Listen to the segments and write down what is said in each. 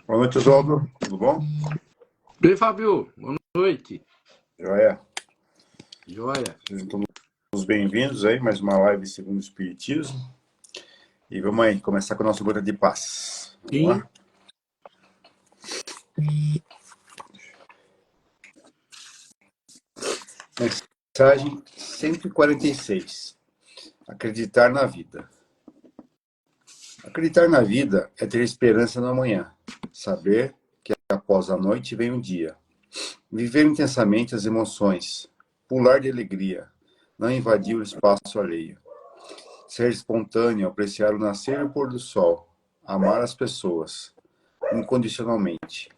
Boa noite, Oswaldo. Tudo bom? E aí, Fábio, boa noite. Joia. Joia. Sejam todos bem-vindos aí, mais uma live segundo o Espiritismo. E vamos aí, começar com a nossa gota de paz. Vamos Sim. lá? Mensagem 146. Acreditar na vida. Acreditar na vida é ter esperança no amanhã. Saber que após a noite vem o dia. Viver intensamente as emoções. Pular de alegria. Não invadir o espaço alheio. Ser espontâneo, apreciar o nascer e o pôr do sol. Amar as pessoas, incondicionalmente.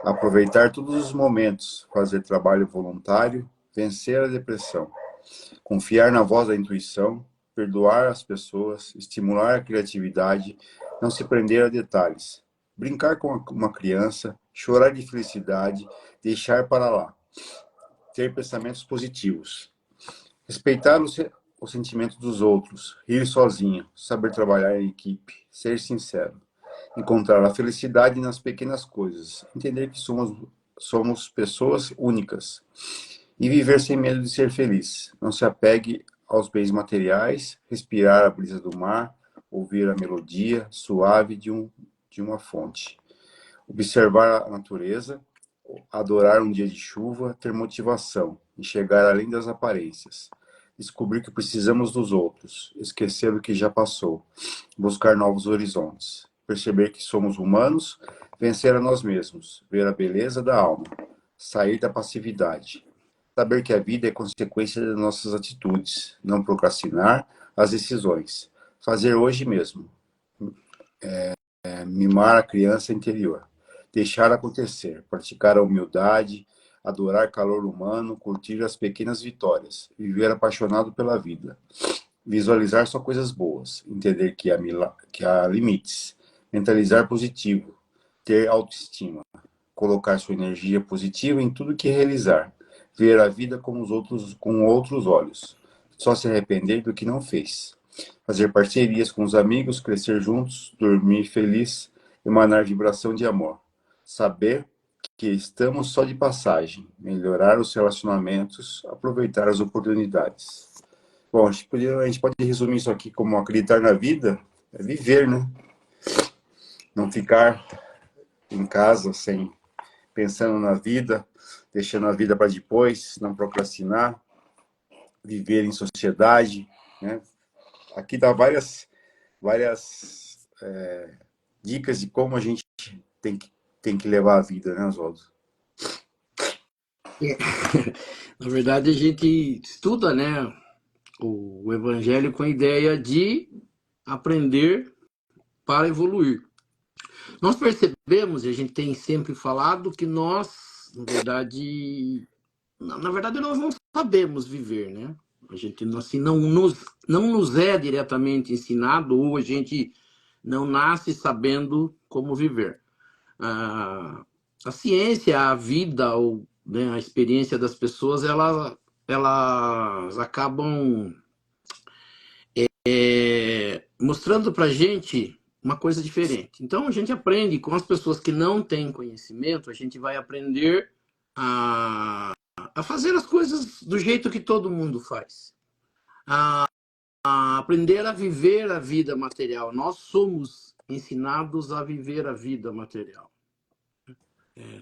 Aproveitar todos os momentos, fazer trabalho voluntário, vencer a depressão. Confiar na voz da intuição, perdoar as pessoas, estimular a criatividade, não se prender a detalhes. Brincar com uma criança, chorar de felicidade, deixar para lá. Ter pensamentos positivos. Respeitar o sentimento dos outros, rir sozinho, saber trabalhar em equipe, ser sincero, encontrar a felicidade nas pequenas coisas, entender que somos pessoas únicas e viver sem medo de ser feliz. Não se apegue aos bens materiais, respirar a brisa do mar, ouvir a melodia suave de uma fonte, observar a natureza, adorar um dia de chuva, ter motivação, enxergar além das aparências, descobrir que precisamos dos outros, esquecer o que já passou, buscar novos horizontes, perceber que somos humanos, vencer a nós mesmos, ver a beleza da alma, sair da passividade, saber que a vida é consequência das nossas atitudes, não procrastinar as decisões, fazer hoje mesmo, mimar a criança interior, deixar acontecer, praticar a humildade, adorar calor humano, curtir as pequenas vitórias, viver apaixonado pela vida, visualizar só coisas boas, entender que há limites, mentalizar positivo, ter autoestima, colocar sua energia positiva em tudo que realizar, ver a vida com outros olhos, só se arrepender do que não fez, fazer parcerias com os amigos, crescer juntos, dormir feliz, emanar vibração de amor, saber que estamos só de passagem, melhorar os relacionamentos, aproveitar as oportunidades. Bom, a gente pode resumir isso aqui como acreditar na vida, é viver, né? Não ficar em casa sem pensando na vida, deixando a vida para depois, não procrastinar, viver em sociedade, né? Aqui dá várias dicas de como a gente tem que levar a vida, né, Oswaldo? Na verdade, a gente estuda, né, o Evangelho com a ideia de aprender para evoluir. Nós percebemos, e a gente tem sempre falado, que nós, na verdade, nós não sabemos viver, né? A gente assim, não nos é diretamente ensinado, ou a gente não nasce sabendo como viver. A ciência, a vida, ou, né, a experiência das pessoas, elas acabam mostrando para a gente uma coisa diferente. Então, a gente aprende com as pessoas que não têm conhecimento, a gente vai aprender a fazer as coisas do jeito que todo mundo faz. A aprender a viver a vida material. Nós somos ensinados a viver a vida material.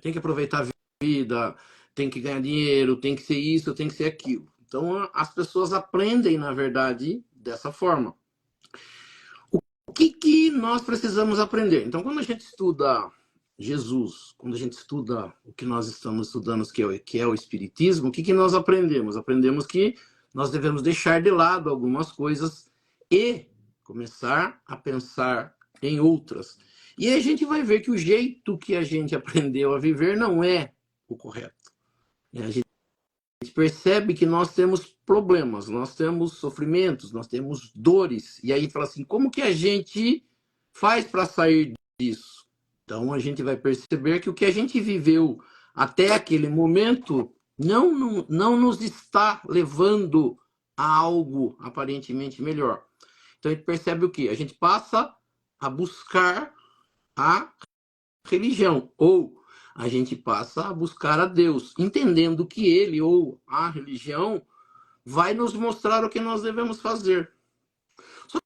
Tem que aproveitar a vida, tem que ganhar dinheiro, tem que ser isso, tem que ser aquilo. Então, as pessoas aprendem, na verdade, dessa forma. O que nós precisamos aprender? Então, quando a gente estuda Jesus, quando a gente estuda o que nós estamos estudando, que é o Espiritismo, o que nós aprendemos? Aprendemos que nós devemos deixar de lado algumas coisas e começar a pensar em outras. E aí a gente vai ver que o jeito que a gente aprendeu a viver não é o correto. A gente percebe que nós temos problemas, nós temos sofrimentos, nós temos dores. E aí fala assim, como que a gente faz para sair disso? Então a gente vai perceber que o que a gente viveu até aquele momento não nos está levando a algo aparentemente melhor. Então a gente percebe o quê? A gente passa a buscar a religião. Ou a gente passa a buscar a Deus, entendendo que ele ou a religião vai nos mostrar o que nós devemos fazer. Só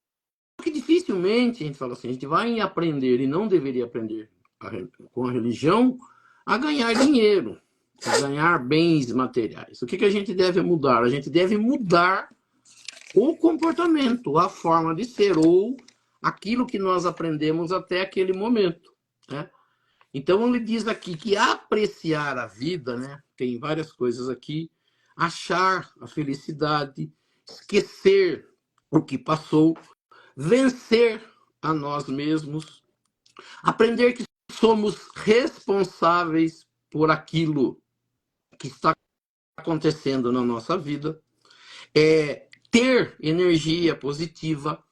que dificilmente a gente fala assim, a gente vai aprender e não deveria aprender com a religião a ganhar dinheiro, a ganhar bens materiais. O que a gente deve mudar? A gente deve mudar o comportamento, a forma de ser, ou aquilo que nós aprendemos até aquele momento, né? Então ele diz aqui que apreciar a vida, né? Tem várias coisas aqui, achar a felicidade, esquecer o que passou, vencer a nós mesmos, aprender que somos responsáveis por aquilo que está acontecendo na nossa vida, ter energia positiva.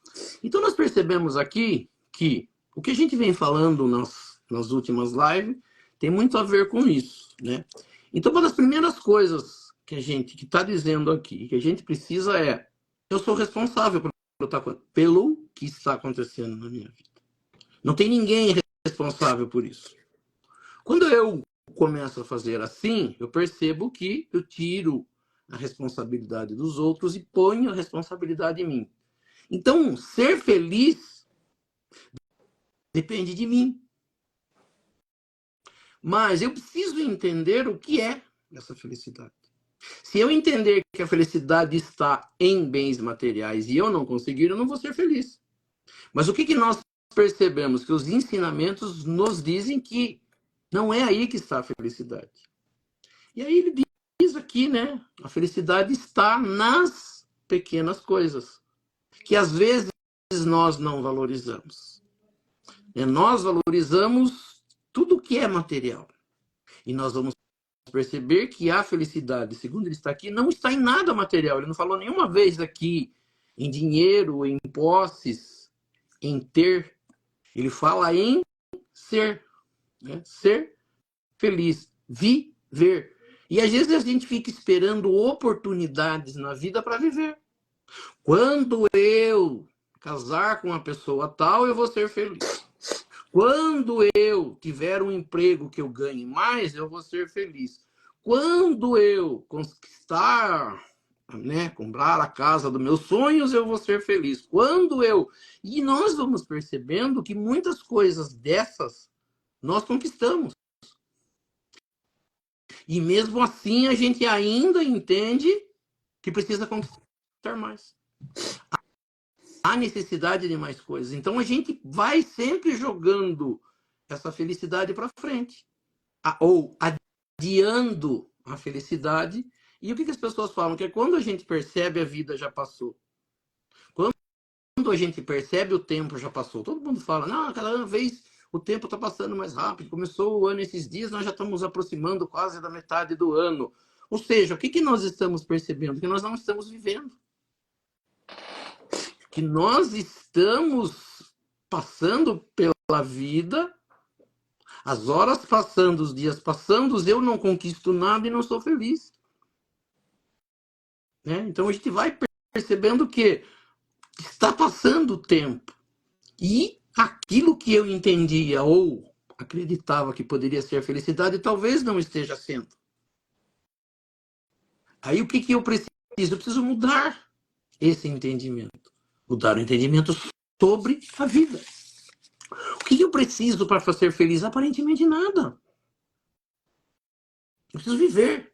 Então nós percebemos aqui que o que a gente vem falando nas últimas lives tem muito a ver com isso, né? Então uma das primeiras coisas que a gente que está dizendo aqui, que a gente precisa eu sou responsável pelo que está acontecendo na minha vida. Não tem ninguém responsável por isso. Quando eu começo a fazer assim, eu percebo que eu tiro a responsabilidade dos outros e ponho a responsabilidade em mim. Então, ser feliz depende de mim. Mas eu preciso entender o que é essa felicidade. Se eu entender que a felicidade está em bens materiais e eu não conseguir, eu não vou ser feliz. Mas o que nós percebemos? Que os ensinamentos nos dizem que não é aí que está a felicidade. E aí ele diz aqui, né? A felicidade está nas pequenas coisas, que às vezes nós não valorizamos. Nós valorizamos tudo que é material. E nós vamos perceber que a felicidade, segundo ele está aqui, não está em nada material. Ele não falou nenhuma vez aqui em dinheiro, em posses, em ter. Ele fala em ser, né? Ser feliz, viver. E às vezes a gente fica esperando oportunidades na vida para viver. Quando eu casar com uma pessoa tal, eu vou ser feliz. Quando eu tiver um emprego que eu ganhe mais, eu vou ser feliz. Quando eu conquistar, né, comprar a casa dos meus sonhos, eu vou ser feliz. E nós vamos percebendo que muitas coisas dessas nós conquistamos. E mesmo assim a gente ainda entende que precisa conquistar mais. Há necessidade de mais coisas. Então a gente vai sempre jogando essa felicidade para frente. Ou adiando a felicidade. E o que as pessoas falam? Que é quando a gente percebe, a vida já passou. Quando a gente percebe, o tempo já passou. Todo mundo fala, não, cada vez o tempo está passando mais rápido. Começou o ano esses dias, nós já estamos aproximando quase da metade do ano. Ou seja, o que nós estamos percebendo? Que nós não estamos vivendo. Que nós estamos passando pela vida, as horas passando, os dias passando, eu não conquisto nada e não sou feliz. Né? Então a gente vai percebendo que está passando o tempo. E aquilo que eu entendia ou acreditava que poderia ser felicidade, talvez não esteja sendo. Aí o que eu preciso? Eu preciso mudar esse entendimento. Mudar o entendimento sobre a vida. O que eu preciso para ser feliz? Aparentemente nada. Eu preciso viver.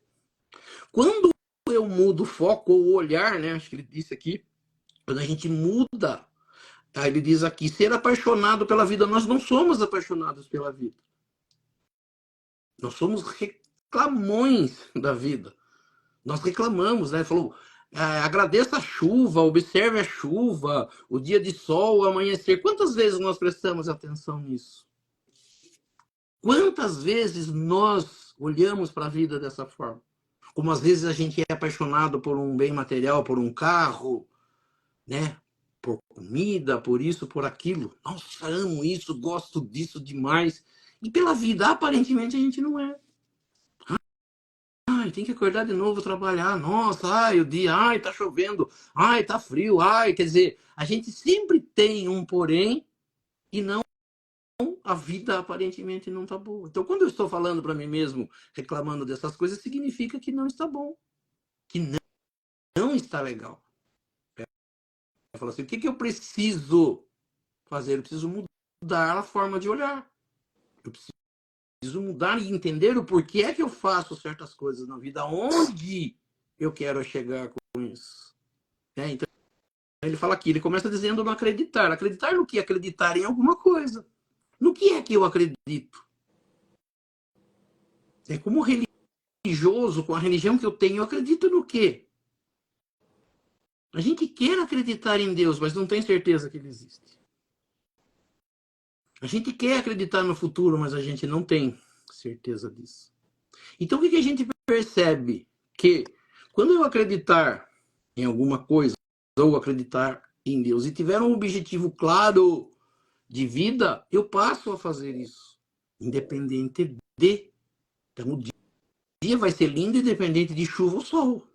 Quando eu mudo o foco ou o olhar, né? Acho que ele disse aqui, quando a gente muda, aí ele diz aqui, ser apaixonado pela vida. Nós não somos apaixonados pela vida. Nós somos reclamões da vida. Nós reclamamos, né? Ele falou, agradeça a chuva, observe a chuva, o dia de sol, o amanhecer. Quantas vezes nós prestamos atenção nisso? Quantas vezes nós olhamos para a vida dessa forma? Como às vezes a gente é apaixonado por um bem material, por um carro, né? Por comida, por isso, por aquilo. Nossa, amo isso, gosto disso demais. E pela vida, aparentemente, a gente não é. Ai, tem que acordar de novo, trabalhar. Nossa, ai, o dia, ai, tá chovendo. Ai, tá frio. Ai, quer dizer, a gente sempre tem um porém e não a vida aparentemente não está boa. Então, quando eu estou falando para mim mesmo, reclamando dessas coisas, significa que não está bom, que não está legal. Eu falo assim, o que eu preciso fazer? Eu preciso mudar a forma de olhar. Eu preciso mudar e entender o porquê é que eu faço certas coisas na vida, onde eu quero chegar com isso. Então, ele fala aqui, ele começa dizendo não acreditar. Acreditar no que? Acreditar em alguma coisa. No que é que eu acredito? Como religioso, com a religião que eu tenho, eu acredito no quê? A gente quer acreditar em Deus, mas não tem certeza que ele existe. A gente quer acreditar no futuro, mas a gente não tem certeza disso. Então, o que a gente percebe? Que quando eu acreditar em alguma coisa, ou acreditar em Deus, e tiver um objetivo claro de vida, eu passo a fazer isso, independente de. Então, o dia vai ser lindo, independente de chuva ou sol.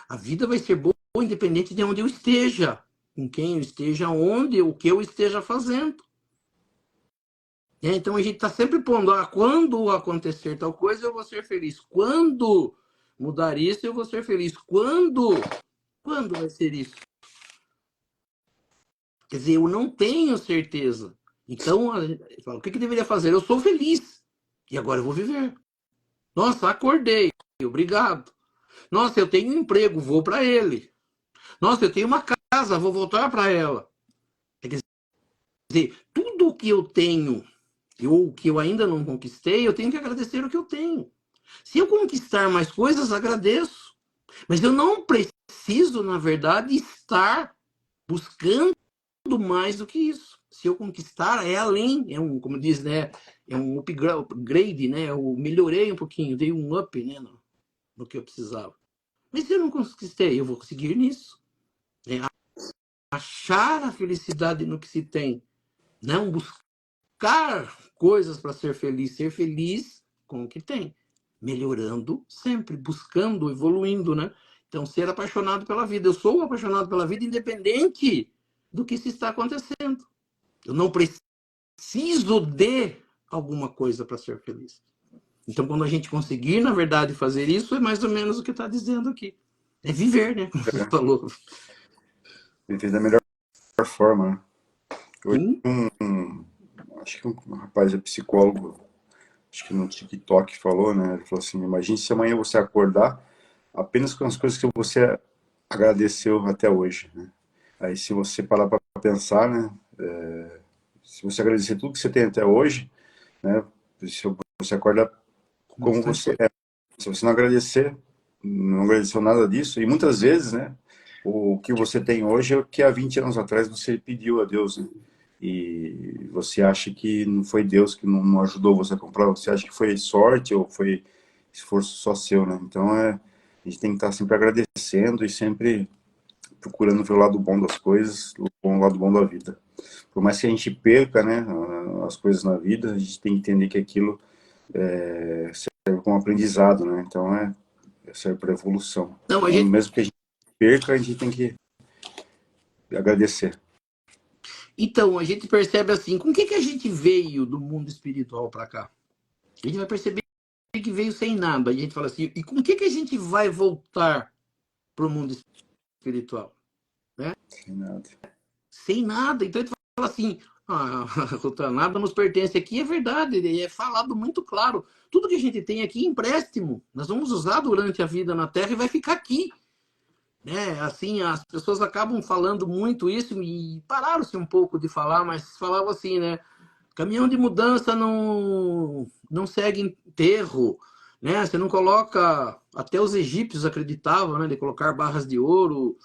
A vida vai ser boa, independente de onde eu esteja, com quem eu esteja, onde, o que eu esteja fazendo. Então a gente está sempre pondo, quando acontecer tal coisa, eu vou ser feliz. Quando mudar isso, eu vou ser feliz. Quando vai ser isso? Quer dizer, eu não tenho certeza. Então, eu falo, o que deveria fazer? Eu sou feliz. E agora eu vou viver. Nossa, acordei. Obrigado. Nossa, eu tenho um emprego, vou para ele. Nossa, eu tenho uma casa, vou voltar para ela. Quer dizer, tudo o que eu tenho, ou que eu ainda não conquistei, eu tenho que agradecer o que eu tenho. Se eu conquistar mais coisas, agradeço. Mas eu não preciso, na verdade, estar buscando mais do que isso. Se eu conquistar, é além, como diz, né, é um upgrade, né, eu melhorei um pouquinho, dei um up, né, no que eu precisava. Mas se eu não conquistei, eu vou seguir nisso. Achar a felicidade no que se tem, não buscar coisas para ser feliz com o que tem, melhorando sempre, buscando, evoluindo, né? Então, ser apaixonado pela vida. Eu sou apaixonado pela vida independente do que se está acontecendo. Eu não preciso de alguma coisa para ser feliz. Então, quando a gente conseguir, na verdade, fazer isso, é mais ou menos o que está dizendo aqui. É viver, né? Como você falou. Viver da melhor forma, né? Hoje, Sim. acho que um rapaz é psicólogo, acho que no TikTok falou, né? Ele falou assim, imagine se amanhã você acordar apenas com as coisas que você agradeceu até hoje, né? Aí se você parar para pensar, né? Se você agradecer tudo que você tem até hoje, né? Se você acorda como você é. Se você não agradecer, não agradeceu nada disso, e muitas vezes, né? O que você tem hoje é o que há 20 anos atrás você pediu a Deus, né? E você acha que não foi Deus que não ajudou você a comprar, você acha que foi sorte ou foi esforço só seu, né? Então, a gente tem que estar sempre agradecendo e sempre procurando ver o lado bom das coisas, o lado bom da vida. Por mais que a gente perca, né, as coisas na vida, a gente tem que entender que aquilo serve como aprendizado, né? Então, serve para evolução. Não, Então, mesmo que a gente perca, a gente tem que agradecer. Então, a gente percebe assim, com o que a gente veio do mundo espiritual para cá? A gente vai perceber que veio sem nada. A gente fala assim, e com o que a gente vai voltar para o mundo espiritual? Né? Sem nada. Sem nada. Então, a gente fala assim, nada nos pertence aqui. É verdade, é falado muito claro. Tudo que a gente tem aqui é empréstimo. Nós vamos usar durante a vida na Terra e vai ficar aqui. Né? Assim, as pessoas acabam falando muito isso e pararam-se um pouco de falar, mas falavam assim, né? Caminhão de mudança não segue enterro, né? Você não coloca, até os egípcios acreditavam, né, de colocar barras de ouro,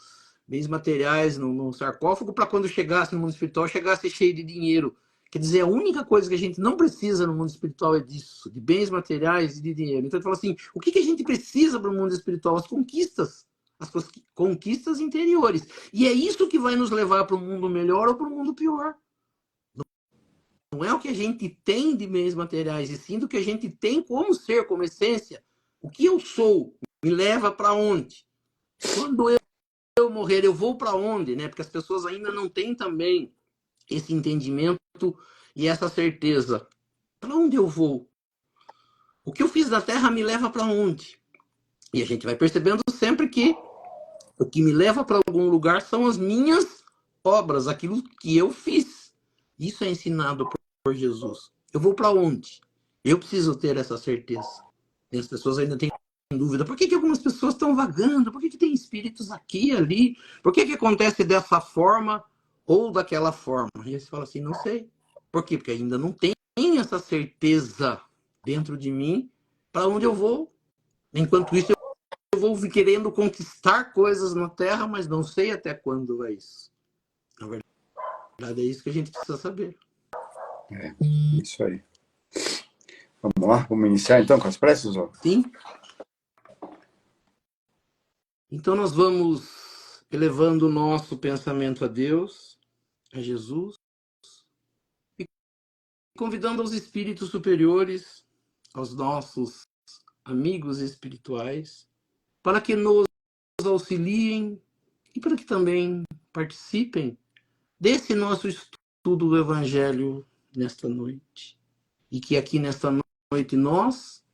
bens materiais no sarcófago para quando chegasse no mundo espiritual chegasse cheio de dinheiro. Quer dizer, a única coisa que a gente não precisa no mundo espiritual é disso, de bens materiais e de dinheiro. Então ele fala assim, o que a gente precisa para o mundo espiritual? As conquistas interiores. E é isso que vai nos levar para um mundo melhor ou para um mundo pior. Não é o que a gente tem de bens materiais, e sim do que a gente tem como ser, como essência. O que eu sou me leva para onde? Quando eu morrer, eu vou para onde? Né? Porque as pessoas ainda não têm também esse entendimento e essa certeza. Para onde eu vou? O que eu fiz na Terra me leva para onde? E a gente vai percebendo sempre que o que me leva para algum lugar são as minhas obras, aquilo que eu fiz. Isso é ensinado por Jesus. Eu vou para onde? Eu preciso ter essa certeza. E as pessoas ainda têm dúvida. Por que algumas pessoas estão vagando? Por que tem espíritos aqui e ali? Por que acontece dessa forma ou daquela forma? E aí você fala assim, não sei. Por quê? Porque ainda não tem essa certeza dentro de mim para onde eu vou. Enquanto isso, eu vou querendo conquistar coisas na Terra, mas não sei até quando vai isso. Na verdade, é isso que a gente precisa saber. É, isso aí. Vamos lá, vamos iniciar então com as preces, ó? Sim. Então nós vamos elevando o nosso pensamento a Deus, a Jesus, e convidando os espíritos superiores, aos nossos amigos espirituais, para que nos auxiliem e para que também participem desse nosso estudo do Evangelho nesta noite. E que aqui nesta noite nós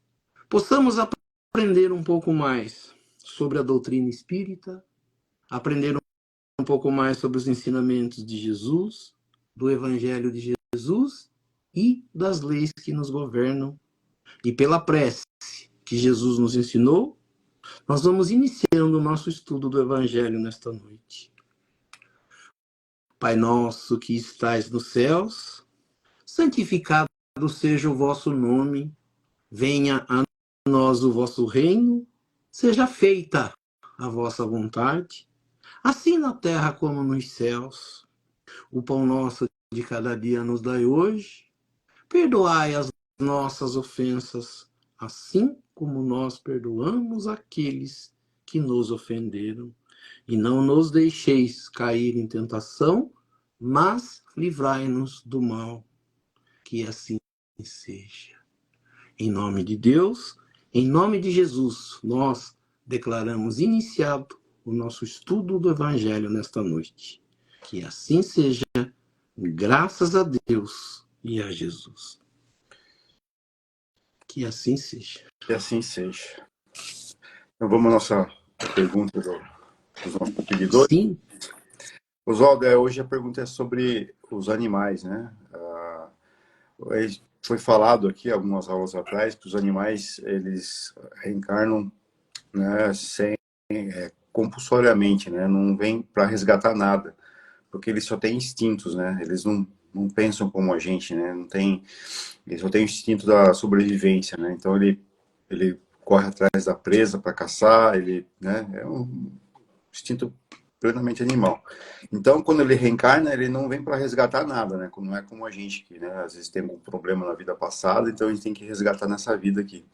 possamos aprender um pouco mais sobre a doutrina espírita, aprender um pouco mais sobre os ensinamentos de Jesus, do Evangelho de Jesus e das leis que nos governam. E pela prece que Jesus nos ensinou, nós vamos iniciando o nosso estudo do Evangelho nesta noite. Pai nosso que estais nos céus, santificado seja o vosso nome, venha a nós o vosso reino, seja feita a vossa vontade, assim na terra como nos céus. O pão nosso de cada dia nos dai hoje, perdoai as nossas ofensas, assim como nós perdoamos aqueles que nos ofenderam. E não nos deixeis cair em tentação, mas livrai-nos do mal. Que assim seja. Em nome de Deus, em nome de Jesus, nós declaramos iniciado o nosso estudo do Evangelho nesta noite. Que assim seja, graças a Deus e a Jesus. Que assim seja. Que assim seja. Então vamos à nossa pergunta dos nossos seguidores. Sim. Oswaldo, hoje a pergunta é sobre os animais, né? Foi falado aqui algumas aulas atrás que os animais eles reencarnam, né, compulsoriamente, né? Não vêm para resgatar nada, porque eles só têm instintos, né? Eles não pensam como a gente, né? Ele só tem o instinto da sobrevivência, né? Então ele corre atrás da presa para caçar, né? É um instinto plenamente animal. Então, quando ele reencarna, ele não vem para resgatar nada, né? Não é como a gente que, né? Às vezes tem algum problema na vida passada, então a gente tem que resgatar nessa vida aqui.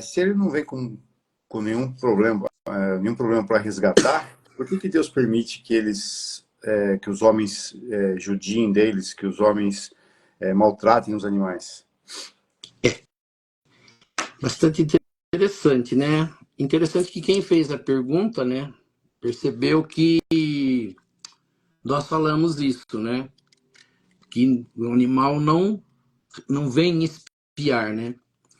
Se ele não vem com nenhum problema para resgatar, por que Deus permite que que os homens judiem deles, que os homens maltratem os animais? Bastante interessante, né? Interessante que quem fez a pergunta, né, percebeu que nós falamos isso, né? Que o animal não vem espiar, né?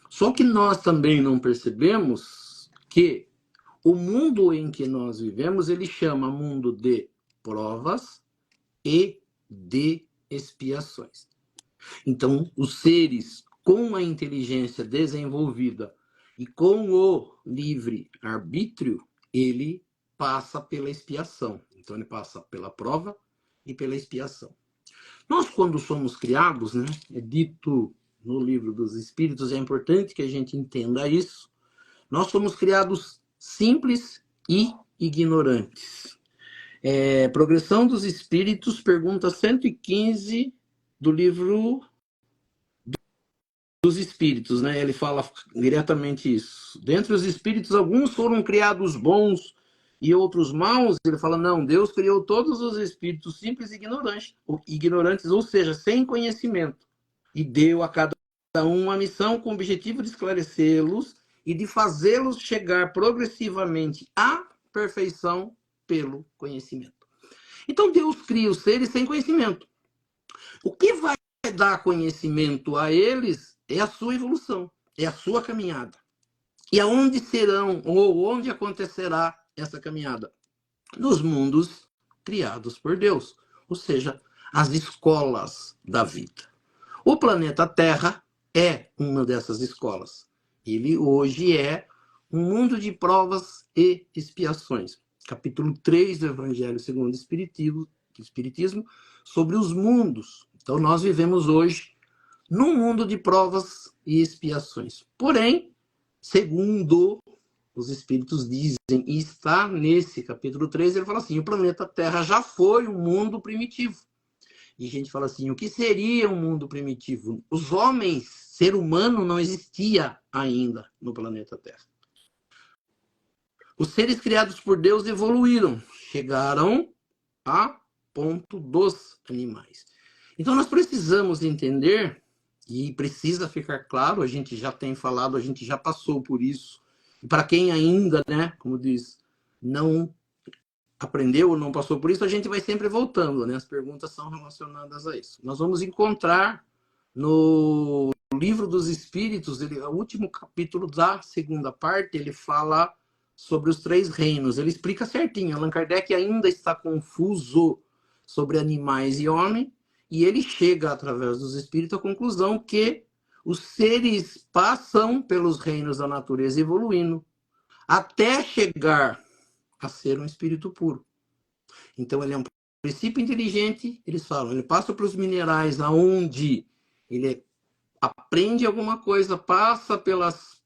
Só que nós também não percebemos que o mundo em que nós vivemos, ele chama mundo de provas e de expiações. Então, os seres com a inteligência desenvolvida e com o livre arbítrio, ele passa pela expiação. Então, ele passa pela prova e pela expiação. Nós, quando somos criados, né, é dito no livro dos Espíritos, é importante que a gente entenda isso, nós somos criados simples e ignorantes. Progressão dos Espíritos, pergunta 115 do livro dos Espíritos, né? Ele fala diretamente isso. Dentre os Espíritos, alguns foram criados bons e outros maus. Ele fala, não, Deus criou todos os Espíritos simples e ignorantes, ou seja, sem conhecimento. E deu a cada um uma missão com o objetivo de esclarecê-los e de fazê-los chegar progressivamente à perfeição pelo conhecimento. Então Deus cria os seres sem conhecimento. O que vai dar conhecimento a eles é a sua evolução, é a sua caminhada. E aonde serão, ou onde acontecerá essa caminhada? Nos mundos criados por Deus, ou seja, as escolas da vida. O planeta Terra é uma dessas escolas. Ele hoje é um mundo de provas e expiações. Capítulo 3 do Evangelho segundo o Espiritismo, sobre os mundos. Então, nós vivemos hoje num mundo de provas e expiações. Porém, segundo os espíritos dizem, e está nesse capítulo 3, ele fala assim, o planeta Terra já foi um mundo primitivo. E a gente fala assim, o que seria um mundo primitivo? Os homens, ser humano não existia ainda no planeta Terra. Os seres criados por Deus evoluíram, chegaram a ponto dos animais. Então nós precisamos entender, e precisa ficar claro, a gente já tem falado, a gente já passou por isso. E para quem ainda, né, como diz, não aprendeu ou não passou por isso, a gente vai sempre voltando, né? As perguntas são relacionadas a isso. Nós vamos encontrar no Livro dos Espíritos, o último capítulo da segunda parte, ele fala sobre os 3 reinos. Ele explica certinho. Allan Kardec ainda está confuso sobre animais e homem, e ele chega, através dos espíritos, à conclusão que os seres passam pelos reinos da natureza evoluindo, até chegar a ser um espírito puro. Então, ele é um princípio inteligente, eles falam, ele passa pelos minerais, aonde ele aprende alguma coisa, passa pelas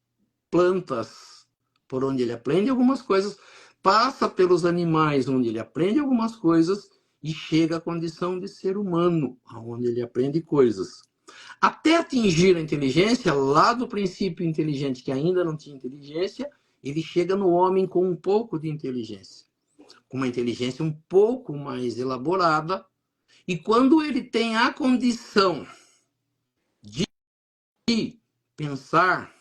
plantas, por onde ele aprende algumas coisas, passa pelos animais, onde ele aprende algumas coisas, e chega à condição de ser humano, onde ele aprende coisas. Até atingir a inteligência, lá do princípio inteligente, que ainda não tinha inteligência, ele chega no homem com um pouco de inteligência, com uma inteligência um pouco mais elaborada, e quando ele tem a condição de pensar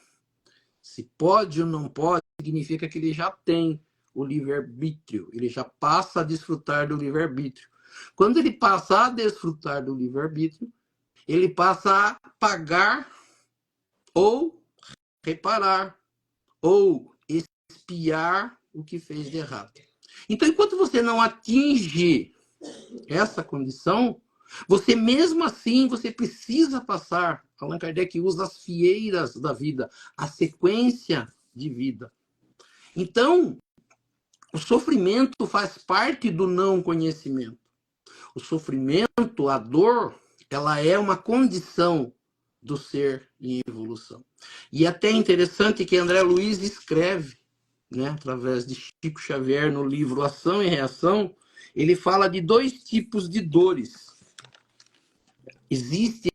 se pode ou não pode, significa que ele já tem o livre-arbítrio, ele já passa a desfrutar do livre-arbítrio. Quando ele passa a desfrutar do livre-arbítrio, ele passa a pagar ou reparar ou expiar o que fez de errado. Então, enquanto você não atinge essa condição, você mesmo assim, você precisa passar. Allan Kardec usa as fieiras da vida, a sequência de vida. Então, o sofrimento faz parte do não conhecimento. O sofrimento, a dor, ela é uma condição do ser em evolução. E até interessante que André Luiz escreve, né, através de Chico Xavier, no livro Ação e Reação, ele fala de 2 tipos de dores.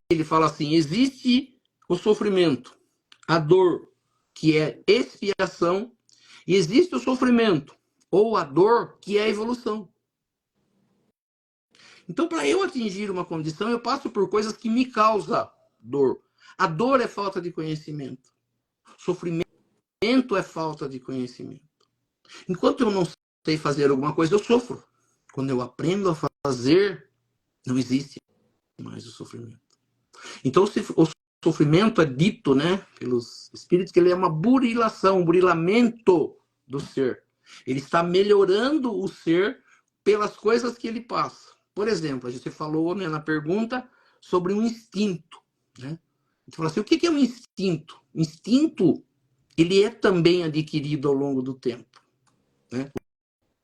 Ele fala assim, existe o sofrimento, a dor, que é expiação, e existe o sofrimento, ou a dor, que é a evolução. Então, para eu atingir uma condição, eu passo por coisas que me causam dor. A dor é falta de conhecimento. Sofrimento é falta de conhecimento. Enquanto eu não sei fazer alguma coisa, eu sofro. Quando eu aprendo a fazer, não existe mais o sofrimento. Então, o sofrimento é dito, né, pelos espíritos, que ele é uma burilação, um burilamento do ser. Ele está melhorando o ser pelas coisas que ele passa. Por exemplo, você falou, né, na pergunta sobre um instinto, né? Você falou assim, o que é um instinto? O instinto, ele é também adquirido ao longo do tempo, né?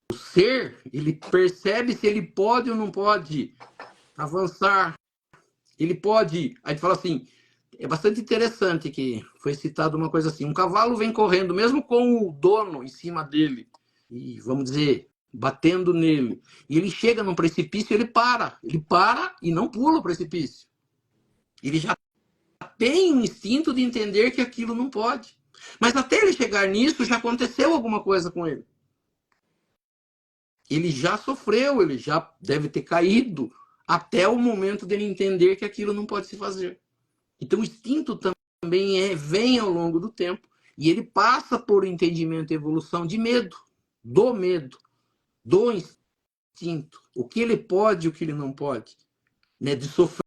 O ser, ele percebe se ele pode ou não pode avançar. Ele pode... Aí fala assim, é bastante interessante que foi citado uma coisa assim, um cavalo vem correndo, mesmo com o dono em cima dele, e vamos dizer, batendo nele, e ele chega num precipício, ele para e não pula o precipício. Ele já tem um instinto de entender que aquilo não pode. Mas até ele chegar nisso, já aconteceu alguma coisa com ele. Ele já sofreu, ele já deve ter caído, até o momento dele entender que aquilo não pode se fazer. Então o instinto também vem ao longo do tempo, e ele passa por entendimento e evolução de medo, do instinto. instinto, o que ele pode e o que ele não pode, né? De sofrer,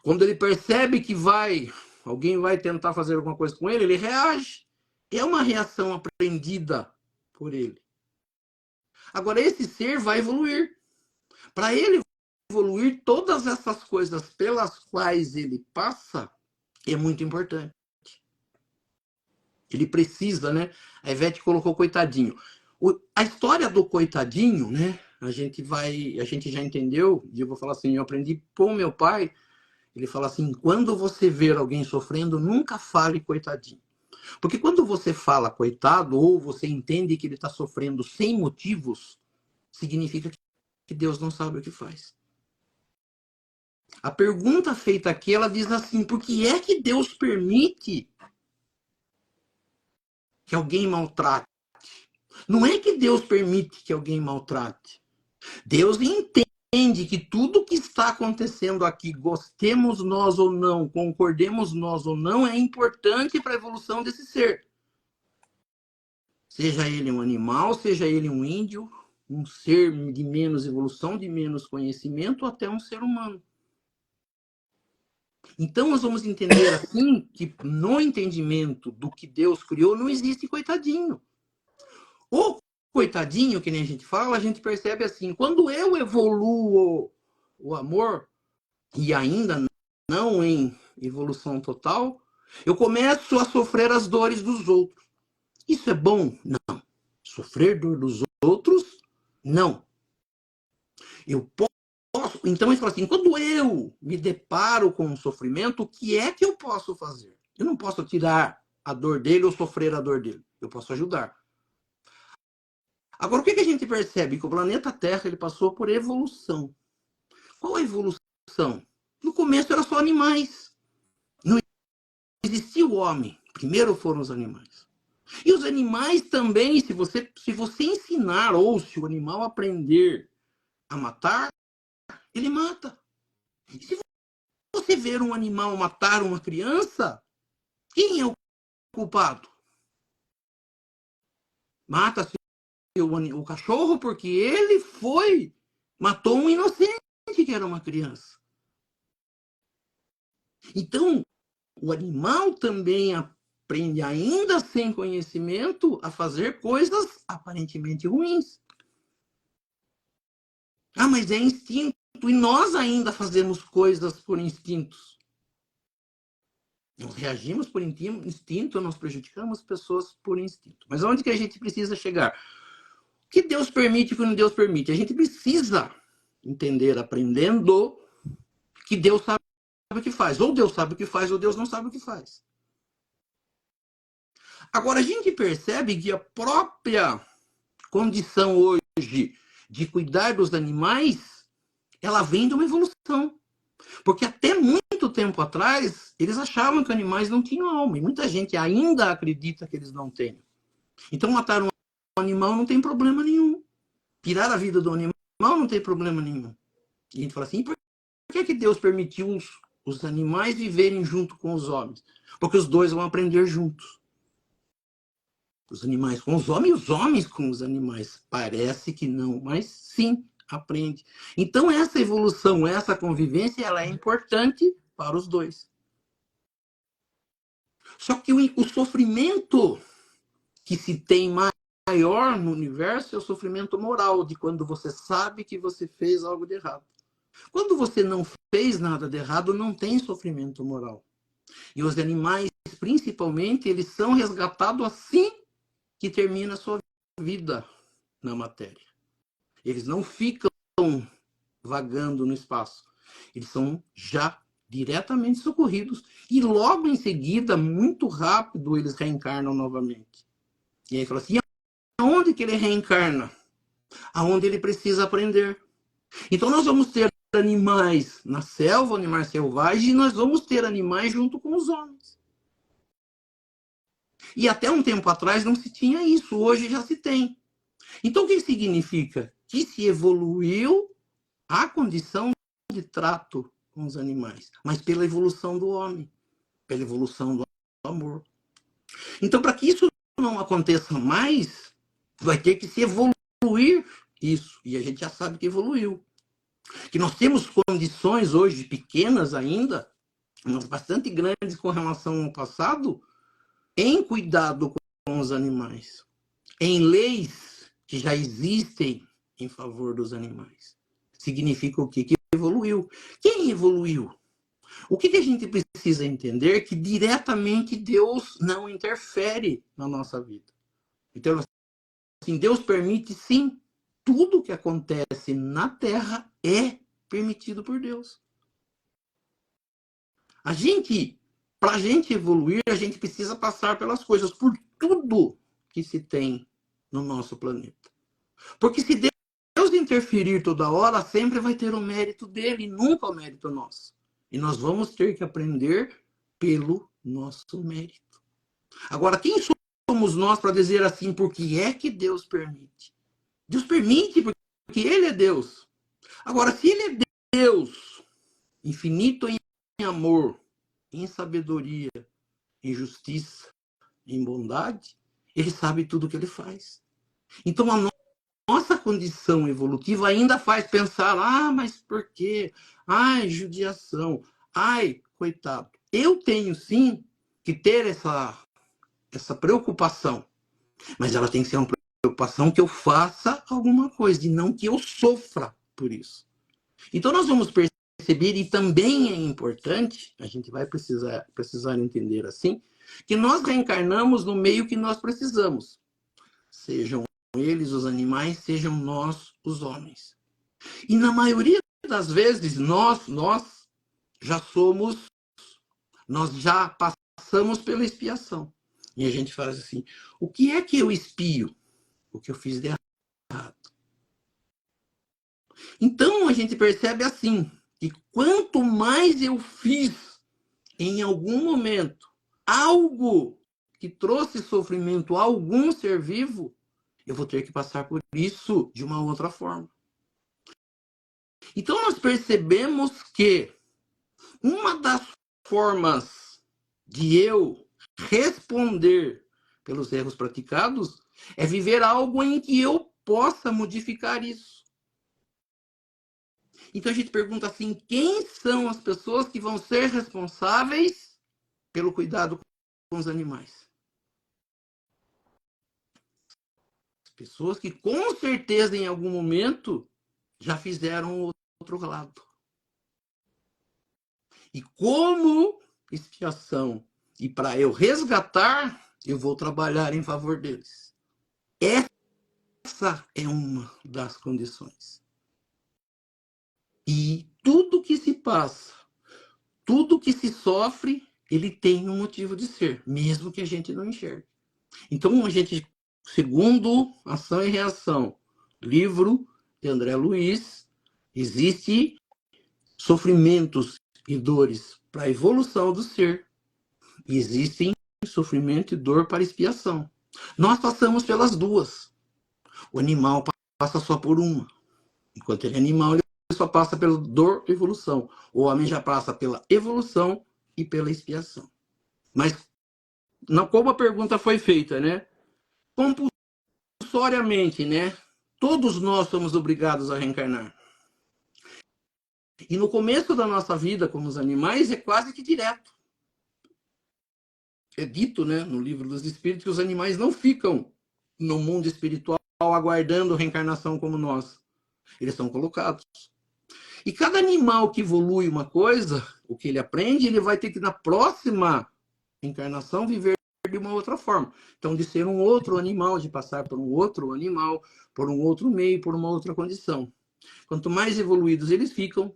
quando ele percebe que alguém vai tentar fazer alguma coisa com ele reage. É uma reação aprendida por ele. Agora, esse ser vai evoluir. Para ele evoluir, todas essas coisas pelas quais ele passa é muito importante. Ele precisa, né? A Ivete colocou coitadinho. A história do coitadinho, né? A gente já entendeu, e eu vou falar assim, eu aprendi com meu pai, ele fala assim, quando você ver alguém sofrendo, nunca fale coitadinho. Porque quando você fala coitado, ou você entende que ele está sofrendo sem motivos, significa que Deus não sabe o que faz. A pergunta feita aqui, ela diz assim, por que é que Deus permite que alguém maltrate? Não é que Deus permite que alguém maltrate. Deus entende que tudo que está acontecendo aqui, gostemos nós ou não, concordemos nós ou não, é importante para a evolução desse ser. Seja ele um animal, seja ele um índio, um ser de menos evolução, de menos conhecimento, até um ser humano. Então nós vamos entender assim que no entendimento do que Deus criou não existe coitadinho. O coitadinho, que nem a gente fala, a gente percebe assim, quando eu evoluo o amor, e ainda não em evolução total, eu começo a sofrer as dores dos outros. Isso é bom? Não. Sofrer dor dos outros? Não. Eu posso. Então ele fala assim, quando eu me deparo com um sofrimento, o que é que eu posso fazer? Eu não posso tirar a dor dele ou sofrer a dor dele. Eu posso ajudar. Agora, o que a gente percebe? Que o planeta Terra ele passou por evolução. Qual a evolução? No começo era só animais. Não existia o homem. Primeiro foram os animais. E os animais também, se você ensinar ou se o animal aprender a matar, ele mata. E se você ver um animal matar uma criança, quem é o culpado? Mata-se o cachorro porque ele matou um inocente que era uma criança. Então, o animal também aprende, ainda sem conhecimento, a fazer coisas aparentemente ruins. Ah, mas é instinto. E nós ainda fazemos coisas por instintos. Nós reagimos por instinto, nós prejudicamos pessoas por instinto. Mas onde que a gente precisa chegar? O que Deus permite e o que não Deus permite? A gente precisa entender, aprendendo, que Deus sabe o que faz. Ou Deus sabe o que faz, ou Deus não sabe o que faz. Agora, a gente percebe que a própria condição hoje de cuidar dos animais, ela vem de uma evolução. Porque até muito tempo atrás, eles achavam que animais não tinham alma. E muita gente ainda acredita que eles não têm. Então, matar um animal não tem problema nenhum. Tirar a vida do animal não tem problema nenhum. E a gente fala assim, por que Deus permitiu os animais viverem junto com os homens? Porque os dois vão aprender juntos. Os animais com os homens e os homens com os animais. Parece que não, mas sim, aprende. Então, essa evolução, essa convivência, ela é importante para os dois. Só que o sofrimento que se tem maior no universo é o sofrimento moral, de quando você sabe que você fez algo de errado. Quando você não fez nada de errado, não tem sofrimento moral. E os animais, principalmente, eles são resgatados assim que termina a sua vida na matéria. Eles não ficam vagando no espaço. Eles são já diretamente socorridos e logo em seguida, muito rápido, eles reencarnam novamente. E aí fala assim, aonde que ele reencarna? Aonde ele precisa aprender. Então nós vamos ter animais na selva, animais selvagens, e nós vamos ter animais junto com os homens. E até um tempo atrás não se tinha isso, hoje já se tem. Então o que significa? Que se evoluiu a condição de trato com os animais, mas pela evolução do homem, pela evolução do amor. Então, para que isso não aconteça mais, vai ter que se evoluir Isso. E a gente já sabe que evoluiu. Que nós temos condições hoje pequenas ainda, mas bastante grandes com relação ao passado, em cuidado com os animais, em leis que já existem em favor dos animais. Significa o quê? Que evoluiu. Quem evoluiu? O que a gente precisa entender? Que diretamente Deus não interfere na nossa vida. Então, assim, Deus permite, sim, tudo que acontece na Terra é permitido por Deus. Para a gente evoluir, a gente precisa passar pelas coisas, por tudo que se tem no nosso planeta. Porque se Deus interferir toda hora, sempre vai ter o mérito dele, nunca o mérito nosso. E nós vamos ter que aprender pelo nosso mérito. Agora, quem somos nós para dizer assim, por que é que Deus permite? Deus permite porque ele é Deus. Agora, se ele é Deus, infinito em amor, em sabedoria, em justiça, em bondade, ele sabe tudo o que ele faz. Então, a nossa condição evolutiva ainda faz pensar, mas por quê? Ai, judiação. Ai, coitado. Eu tenho, sim, que ter essa preocupação, mas ela tem que ser uma preocupação que eu faça alguma coisa, e não que eu sofra por isso. Então, nós vamos perceber, e também é importante, a gente vai precisar entender assim, que nós reencarnamos no meio que nós precisamos. Sejam eles os animais, sejam nós os homens. E na maioria das vezes, nós já passamos pela expiação. E a gente faz assim, o que é que eu expio? O que eu fiz de errado. Então a gente percebe assim, que quanto mais eu fiz em algum momento algo que trouxe sofrimento a algum ser vivo, eu vou ter que passar por isso de uma outra forma. Então nós percebemos que uma das formas de eu responder pelos erros praticados é viver algo em que eu possa modificar isso. Então a gente pergunta assim, quem são as pessoas que vão ser responsáveis pelo cuidado com os animais? As pessoas que com certeza em algum momento já fizeram o outro lado. E como expiação, e para eu resgatar, eu vou trabalhar em favor deles. Essa é uma das condições. E tudo que se passa, tudo que se sofre, ele tem um motivo de ser, mesmo que a gente não enxergue. Então, a gente, segundo Ação e Reação, livro de André Luiz, existe sofrimentos e dores para a evolução do ser. E existem sofrimento e dor para expiação. Nós passamos pelas duas. O animal passa só por uma. Enquanto ele é animal, ele só passa pela dor e evolução. O homem já passa pela evolução e pela expiação. Mas, como a pergunta foi feita, né? Compulsoriamente, né? Todos nós somos obrigados a reencarnar. E no começo da nossa vida, como os animais, é quase que direto. É dito, né, no livro dos Espíritos, que os animais não ficam no mundo espiritual aguardando reencarnação como nós. Eles são colocados. E cada animal que evolui uma coisa, o que ele aprende, ele vai ter que, na próxima encarnação, viver de uma outra forma. Então, de ser um outro animal, de passar por um outro animal, por um outro meio, por uma outra condição. Quanto mais evoluídos eles ficam,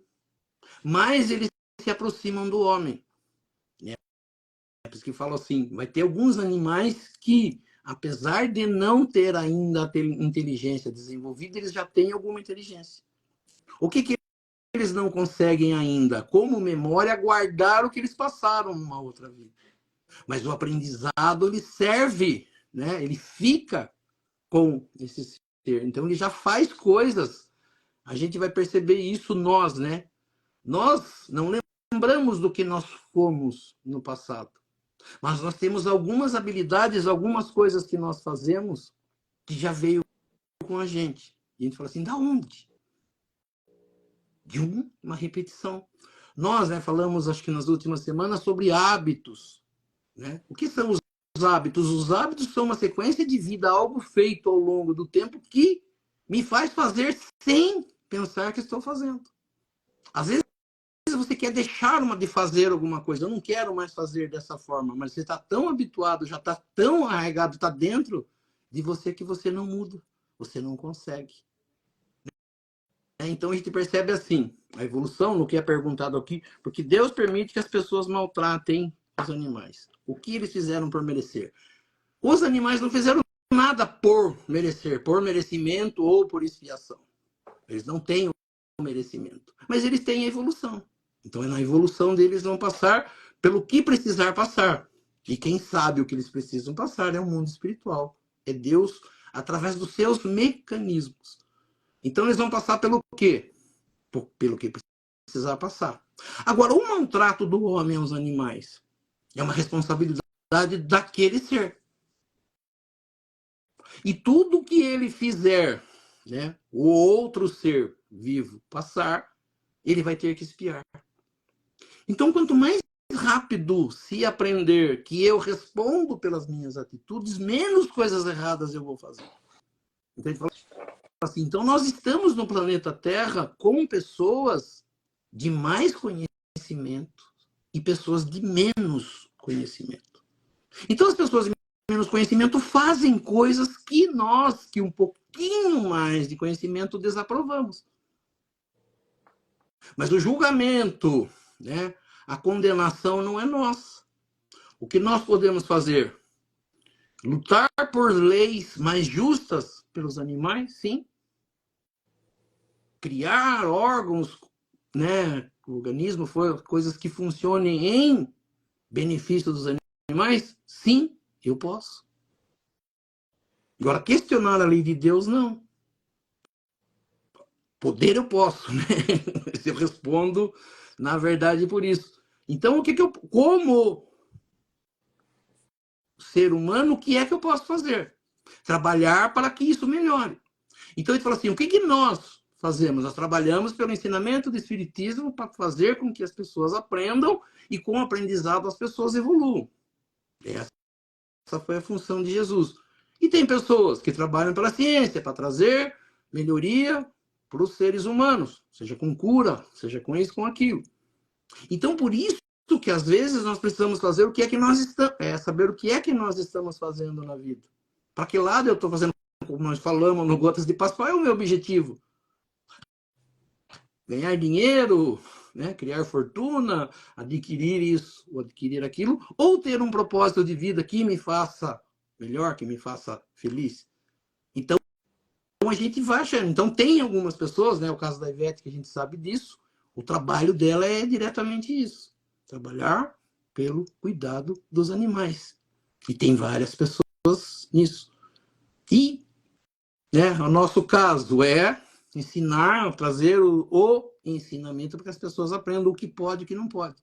mais eles se aproximam do homem. Por isso que falo assim, vai ter alguns animais que, apesar de não ter ainda a inteligência desenvolvida, eles já têm alguma inteligência. O que eles não conseguem ainda? Como memória, guardar o que eles passaram numa outra vida. Mas o aprendizado, ele serve, né? Ele fica com esse ser. Então, ele já faz coisas. A gente vai perceber isso nós, né? Nós não lembramos do que nós fomos no passado. Mas nós temos algumas habilidades, algumas coisas que nós fazemos que já veio com a gente. E a gente fala assim, da onde? De uma repetição. Nós, né, falamos, acho que nas últimas semanas, sobre hábitos. Né? O que são os hábitos? Os hábitos são uma sequência de vida, algo feito ao longo do tempo que me faz fazer sem pensar que estou fazendo. Às vezes você quer deixar de fazer alguma coisa. Eu não quero mais fazer dessa forma, mas você está tão habituado, já está tão arraigado, está dentro de você que você não muda, você não consegue. Então a gente percebe assim, a evolução, no que é perguntado aqui, porque Deus permite que as pessoas maltratem os animais. O que eles fizeram por merecer? Os animais não fizeram nada por merecer, por merecimento ou por expiação. Eles não têm o merecimento, mas eles têm a evolução. Então, na evolução deles vão passar pelo que precisar passar. E quem sabe o que eles precisam passar é o mundo espiritual. É Deus através dos seus mecanismos. Então, eles vão passar pelo quê? Pelo que precisar passar. Agora, o maltrato do homem aos animais é uma responsabilidade daquele ser. E tudo que ele fizer, né, o outro ser vivo passar, ele vai ter que expiar. Então, quanto mais rápido se aprender que eu respondo pelas minhas atitudes, menos coisas erradas eu vou fazer. Então, ele fala assim, então nós estamos no planeta Terra com pessoas de mais conhecimento e pessoas de menos conhecimento. Então, as pessoas de menos conhecimento fazem coisas que nós, que um pouquinho mais de conhecimento, desaprovamos. Mas o julgamento, né, a condenação não é nossa. O que nós podemos fazer? Lutar por leis mais justas pelos animais, sim. Criar órgãos, né, o organismo for coisas que funcionem em benefício dos animais, sim, eu posso. Agora, questionar a lei de Deus, não. Poder eu posso, né? Eu respondo, na verdade, por isso. Então, como ser humano, o que é que eu posso fazer? Trabalhar para que isso melhore. Então, ele fala assim, o que nós fazemos? Nós trabalhamos pelo ensinamento do Espiritismo para fazer com que as pessoas aprendam e com o aprendizado as pessoas evoluam. Essa foi a função de Jesus. E tem pessoas que trabalham pela ciência, para trazer melhoria para os seres humanos, seja com cura, seja com isso, com aquilo. Então, por isso que às vezes nós precisamos fazer o que é que nós estamos, saber o que é que nós estamos fazendo na vida. Para que lado eu estou fazendo, como nós falamos no Gotas de Paz, qual é o meu objetivo? Ganhar dinheiro, né? Criar fortuna, adquirir isso, ou adquirir aquilo, ou ter um propósito de vida que me faça melhor, que me faça feliz. Então, a gente vai achando. Então, tem algumas pessoas, né? O caso da Ivete, que a gente sabe disso, o trabalho dela é diretamente isso. Trabalhar pelo cuidado dos animais. E tem várias pessoas nisso. E, né, o nosso caso é ensinar, trazer o ensinamento para que as pessoas aprendam o que pode e o que não pode.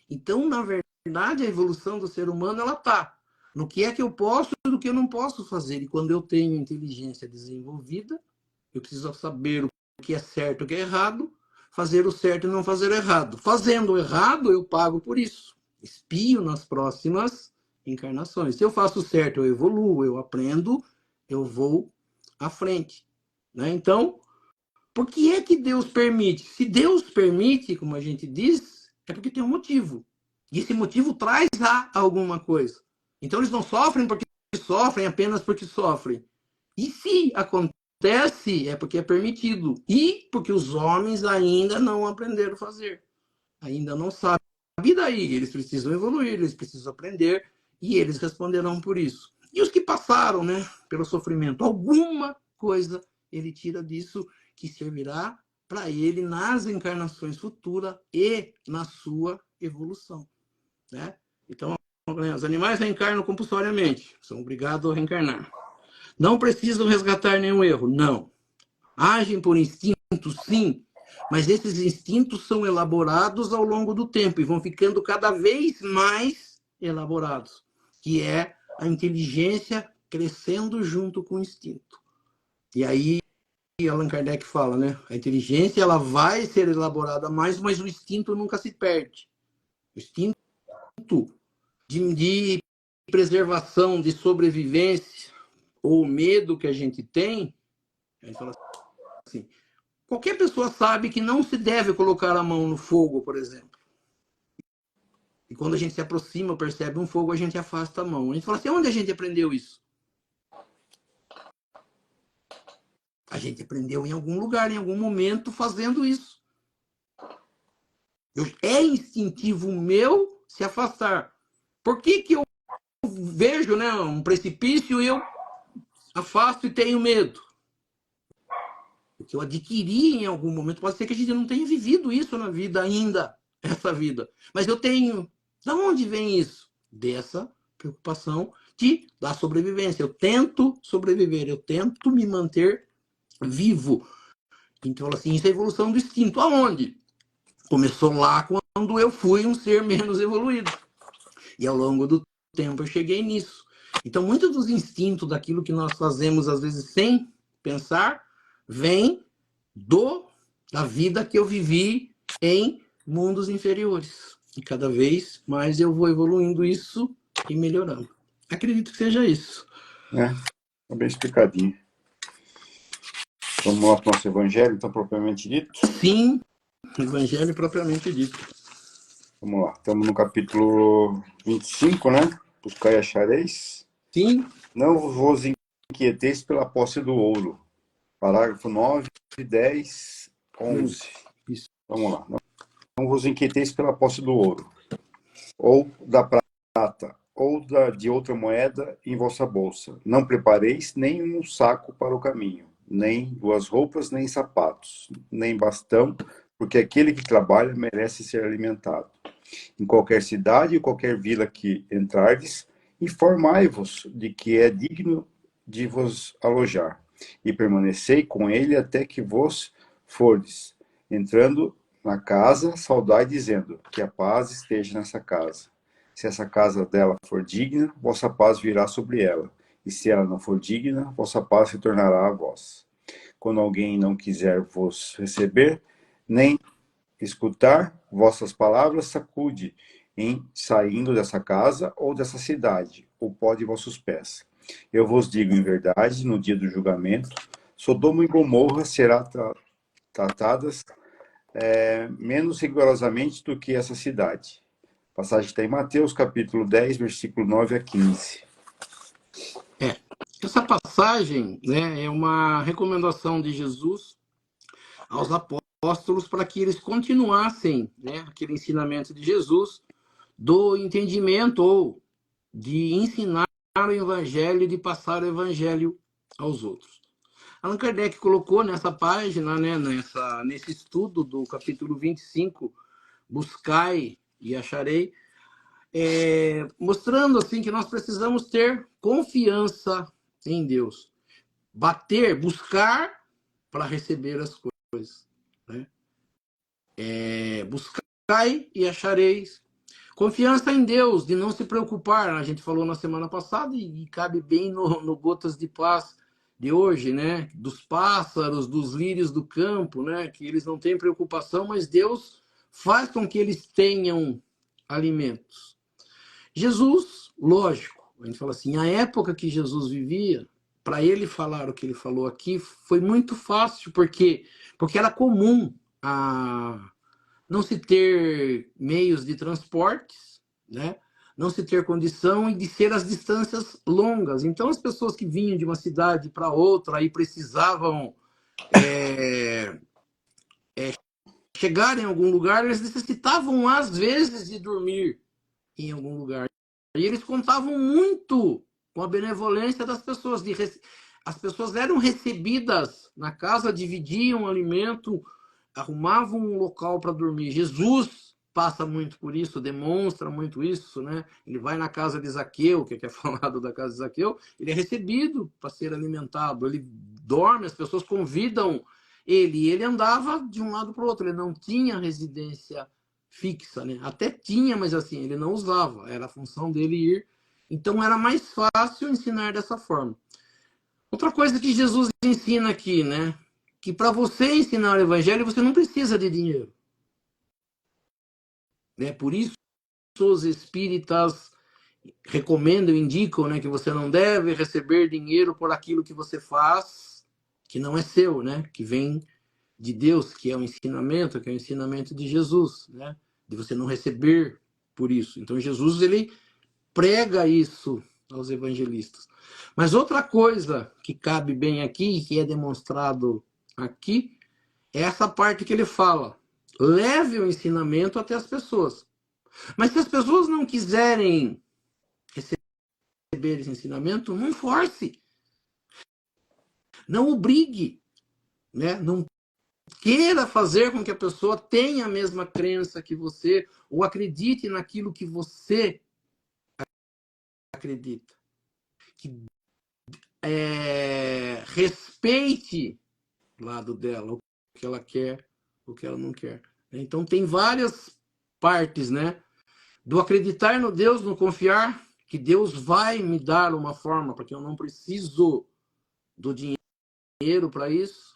Então, na verdade, a evolução do ser humano, ela está no que é que eu posso e no que eu não posso fazer. E quando eu tenho inteligência desenvolvida, eu preciso saber o que é certo e o que é errado, fazer o certo e não fazer o errado. Fazendo o errado, eu pago por isso. Expio nas próximas encarnações. Se eu faço o certo, eu evoluo, eu aprendo, eu vou à frente. Né? Então, por que é que Deus permite? Se Deus permite, como a gente diz, é porque tem um motivo. E esse motivo traz alguma coisa. Então, eles não sofrem porque sofrem apenas porque sofrem. E se acontece, é porque é permitido. E porque os homens ainda não aprenderam a fazer. Ainda não sabem. E daí? Eles precisam evoluir, eles precisam aprender, e eles responderão por isso. E os que passaram, né, pelo sofrimento, alguma coisa ele tira disso que servirá para ele nas encarnações futuras e na sua evolução. Né? Então, os animais reencarnam compulsoriamente, são obrigados a reencarnar. Não precisam resgatar nenhum erro, não. Agem por instinto, sim, mas esses instintos são elaborados ao longo do tempo e vão ficando cada vez mais elaborados, que é a inteligência crescendo junto com o instinto. E aí Allan Kardec fala, né? A inteligência ela vai ser elaborada mais, mas o instinto nunca se perde. O instinto de preservação, de sobrevivência, ou o medo que a gente tem, a gente fala assim, qualquer pessoa sabe que não se deve colocar a mão no fogo, por exemplo. E quando a gente se aproxima, percebe um fogo, a gente afasta a mão. A gente fala assim, onde a gente aprendeu isso? A gente aprendeu em algum lugar, em algum momento, fazendo isso. É instintivo meu se afastar. Por que eu vejo, né, um precipício e eu afasto e tenho medo? Porque eu adquiri em algum momento. Pode ser que a gente não tenha vivido isso na vida ainda, essa vida. Mas eu tenho. De onde vem isso? Dessa preocupação da sobrevivência. Eu tento sobreviver, eu tento me manter vivo. Então, assim, isso é a evolução do instinto. Aonde? Começou lá quando eu fui um ser menos evoluído. E ao longo do tempo eu cheguei nisso. Então, muitos dos instintos daquilo que nós fazemos, às vezes, sem pensar, vem da vida que eu vivi em mundos inferiores. E cada vez mais eu vou evoluindo isso e melhorando. Acredito que seja isso. Tá bem explicadinho. Vamos lá para o nosso evangelho, então, propriamente dito? Sim, evangelho propriamente dito. Vamos lá, estamos no capítulo 25, né? Buscai e achareis. Sim. Não vos inquieteis pela posse do ouro. Parágrafo 9, 10, 11. Isso. Vamos lá. Não vos inquieteis pela posse do ouro, ou da prata, ou de outra moeda em vossa bolsa. Não prepareis nem um saco para o caminho, nem duas roupas, nem sapatos, nem bastão, porque aquele que trabalha merece ser alimentado. Em qualquer cidade ou qualquer vila que entrardes, informai-vos de que é digno de vos alojar, e permanecei com ele até que vos fordes. Entrando na casa, saudai dizendo que a paz esteja nessa casa. Se essa casa dela for digna, vossa paz virá sobre ela, e se ela não for digna, vossa paz se tornará a vós. Quando alguém não quiser vos receber, nem escutar vossas palavras, sacude em saindo dessa casa ou dessa cidade, o pó de vossos pés. Eu vos digo em verdade, no dia do julgamento, Sodoma e Gomorra serão tratadas menos rigorosamente do que essa cidade. A passagem está em Mateus, capítulo 10, versículo 9 a 15. Essa passagem, né, é uma recomendação de Jesus aos apóstolos para que eles continuassem, né, aquele ensinamento de Jesus do entendimento ou de ensinar o evangelho, de passar o evangelho aos outros. Allan Kardec colocou nessa página, né, nesse estudo do capítulo 25, Buscai e Acharei, mostrando assim que nós precisamos ter confiança em Deus. Buscar para receber as coisas. Né? Buscai e achareis. Confiança em Deus, de não se preocupar. A gente falou na semana passada e cabe bem no Gotas de Paz de hoje, né? Dos pássaros, dos lírios do campo, né? Que eles não têm preocupação, mas Deus faz com que eles tenham alimentos. Jesus, lógico, a gente fala assim, a época que Jesus vivia, para ele falar o que ele falou aqui, foi muito fácil, porque era comum não se ter meios de transportes, né? Não se ter condição e de ser as distâncias longas. Então, as pessoas que vinham de uma cidade para outra e precisavam chegar em algum lugar, eles necessitavam, às vezes, de dormir em algum lugar. E eles contavam muito com a benevolência das pessoas. As pessoas eram recebidas na casa, dividiam o alimento, arrumavam um local para dormir. Jesus passa muito por isso, demonstra muito isso, né? Ele vai na casa de Zaqueu, que é falado da casa de Zaqueu, ele é recebido para ser alimentado, ele dorme, as pessoas convidam ele, e ele andava de um lado para o outro, ele não tinha residência fixa, né? Até tinha, mas assim, ele não usava, era a função dele ir. Então era mais fácil ensinar dessa forma. Outra coisa que Jesus ensina aqui, né? que para você ensinar o evangelho, você não precisa de dinheiro. Né? Por isso, os espíritas recomendam, indicam, né, que você não deve receber dinheiro por aquilo que você faz, que não é seu, né? Que vem de Deus, que é o ensinamento, que é o ensinamento de Jesus, né? De você não receber por isso. Então, Jesus, ele prega isso aos evangelistas. Mas outra coisa que cabe bem aqui, que é demonstrado aqui, é essa parte que ele fala: leve o ensinamento até as pessoas. Mas se as pessoas não quiserem receber esse ensinamento, não force, não obrigue, né? Não queira fazer com que a pessoa tenha a mesma crença que você ou acredite naquilo que você acredita. Que respeite o lado dela, o que ela quer, o que ela não quer. Então tem várias partes, né? Do acreditar no Deus, no confiar que Deus vai me dar uma forma, porque eu não preciso do dinheiro para isso.